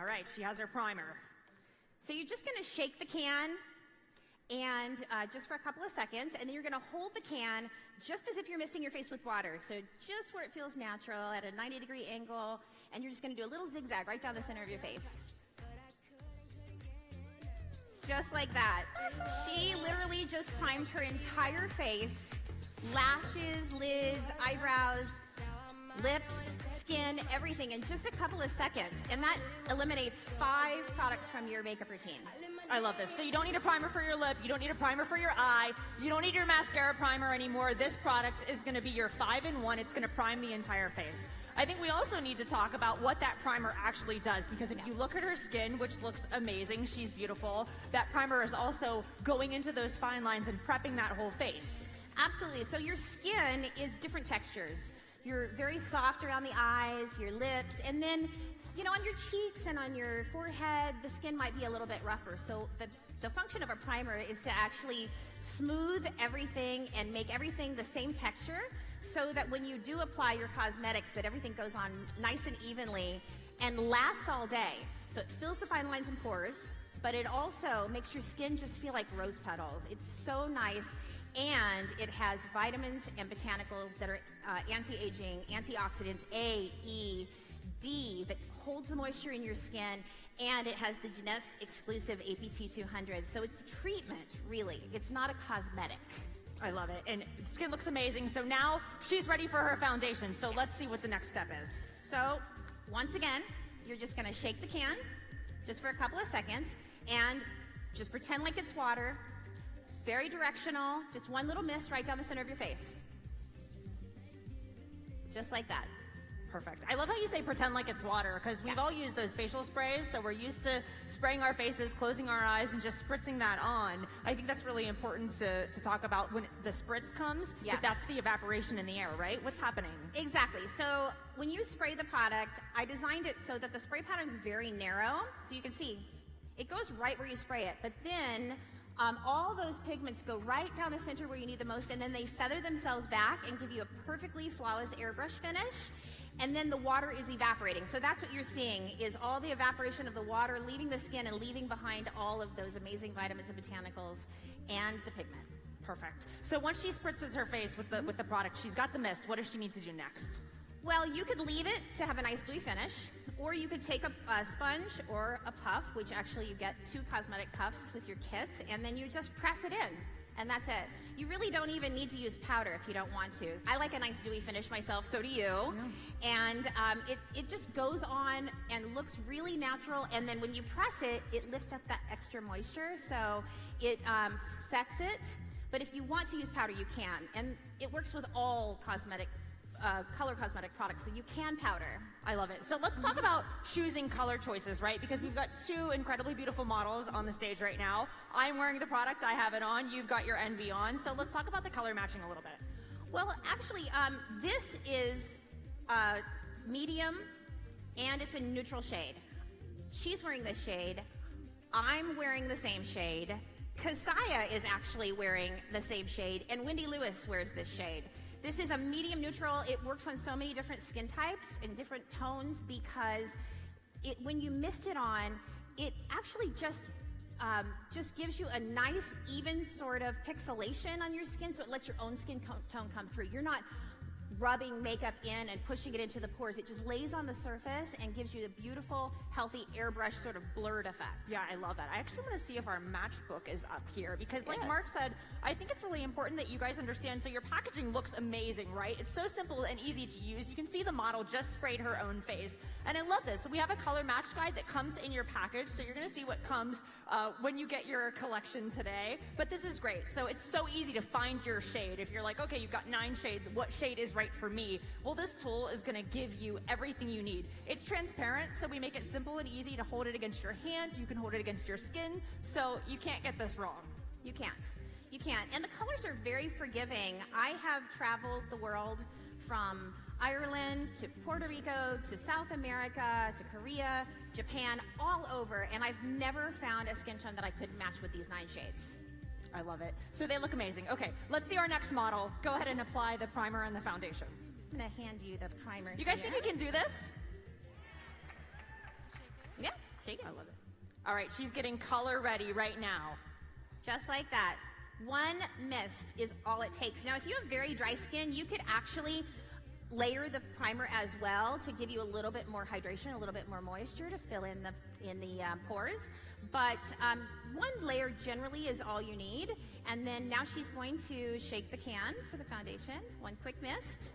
All right, she has her primer. So you're just going to shake the can and just for a couple of seconds, and then you're going to hold the can just as if you're misting your face with water. So just where it feels natural at a 90-degree angle, and you're just going to do a little zigzag right down the center of your face. Just like that. She literally just primed her entire face, lashes, lids, eyebrows, lips, skin, everything in just a couple of seconds. And that eliminates 5 products from your makeup routine. I love this. So you don't need a primer for your lip, you don't need a primer for your eye, you don't need your mascara primer anymore. This product is going to be your 5-in-1. It's going to prime the entire face. I think we also need to talk about what that primer actually does, because if you look at her skin, which looks amazing, she's beautiful, that primer is also going into those fine lines and prepping that whole face. Absolutely. So your skin is different textures. You're very soft around the eyes, your lips, and then, you know, on your cheeks and on your forehead, the skin might be a little bit rougher. So the function of a primer is to actually smooth everything and make everything the same texture, so that when you do apply your cosmetics, that everything goes on nice and evenly and lasts all day. So it fills the fine lines and pores, but it also makes your skin just feel like rose petals. It's so nice, and it has vitamins and botanicals that are anti-aging, antioxidants A, E, D, that holds the moisture in your skin, and it has the Jeunesse exclusive APT 200. So it's treatment, really. It's not a cosmetic. I love it. And skin looks amazing. So now she's ready for her foundation. So let's see what the next step is. So once again, you're just going to shake the can just for a couple of seconds and just pretend like it's water. Very directional. Just one little mist right down the center of your face. Just like that. Perfect. I love how you say pretend like it's water, because we've all used those facial sprays, so we're used to spraying our faces, closing our eyes, and just spritzing that on. I think that's really important to talk about when the spritz comes, but that's the evaporation in the air, right? What's happening? Exactly. So when you spray the product, I designed it so that the spray pattern is very narrow, so you can see it goes right where you spray it, but then all those pigments go right down the center where you need the most, and then they feather themselves back and give you a perfectly flawless airbrush finish. And then the water is evaporating. So that's what you're seeing, is all the evaporation of the water leaving the skin and leaving behind all of those amazing vitamins and botanicals and the pigment. Perfect. So once she spritzes her face with the product, she's got the mist. What does she need to do next? Well, you could leave it to have a nice dewy finish, or you could take a sponge or a puff, which actually you get 2 cosmetic puffs with your kits, and then you just press it in. And that's it. You really don't even need to use powder if you don't want to. I like a nice dewy finish myself, so do you. Yeah. And it just goes on and looks really natural, and then when you press it, it lifts up that extra moisture, so it sets it. But if you want to use powder, you can. And it works with all color cosmetic products, so you can powder. I love it. So let's talk about choosing color choices, right? Because we've got 2 incredibly beautiful models on the stage right now. I'm wearing the product, I have it on, you've got your NV on. So let's talk about the color matching a little bit. Well, actually, this is medium, and it's a neutral shade. She's wearing this shade. I'm wearing the same shade. Kasaya is actually wearing the same shade, and Wendy Lewis wears this shade. This is a medium neutral. It works on so many different skin types and different tones, because when you mist it on, it actually just gives you a nice, even sort of pixelation on your skin, so it lets your own skin tone come through. You're not rubbing makeup in and pushing it into the pores. It just lays on the surface and gives you a beautiful, healthy airbrush sort of blurred effect. Yeah, I love that. I actually want to see if our matchbook is up here, because like Mark said, I think it's really important that you guys understand. So your packaging looks amazing, right? It's so simple and easy to use. You can see the model just sprayed her own face. And I love this. So we have a color match guide that comes in your package. So you're going to see what comes when you get your collection today. But this is great. So it's so easy to find your shade. If you're like, okay, you've got 9 shades, what shade is right for me? Well, this tool is going to give you everything you need. It's transparent, so we make it simple and easy to hold it against your hand. You can hold it against your skin, so you can't get this wrong. You can't. You can't. And the colors are very forgiving. I have traveled the world from Ireland to Puerto Rico to South America to Korea, Japan, all over, and I've never found a skin tone that I couldn't match with these 9 shades. I love it. So they look amazing. Okay, let's see our next model. Go ahead and apply the primer and the foundation. I'm going to hand you the primer. You guys think you can do this? Yeah, Shake it. I love it. All right, she's getting color ready right now. Just like that. One mist is all it takes. Now, if you have very dry skin, you could actually layer the primer as well to give you a little bit more hydration, a little bit more moisture to fill in the pores. But one layer generally is all you need. And then now she's going to shake the can for the foundation. One quick mist.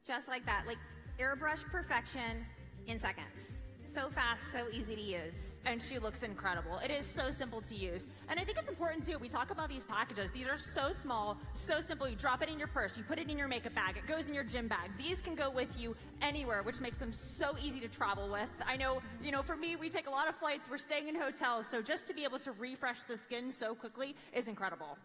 Just like that, like airbrush perfection in seconds. So fast, so easy to use. And she looks incredible. It is so simple to use. And I think it's important too, we talk about these packages. These are so small, so simple. You drop it in your purse, you put it in your makeup bag, it goes in your gym bag. These can go with you anywhere, which makes them so easy to travel with. I know, for me, we take a lot of flights, we're staying in hotels, so just to be able to refresh the skin so quickly is incredible.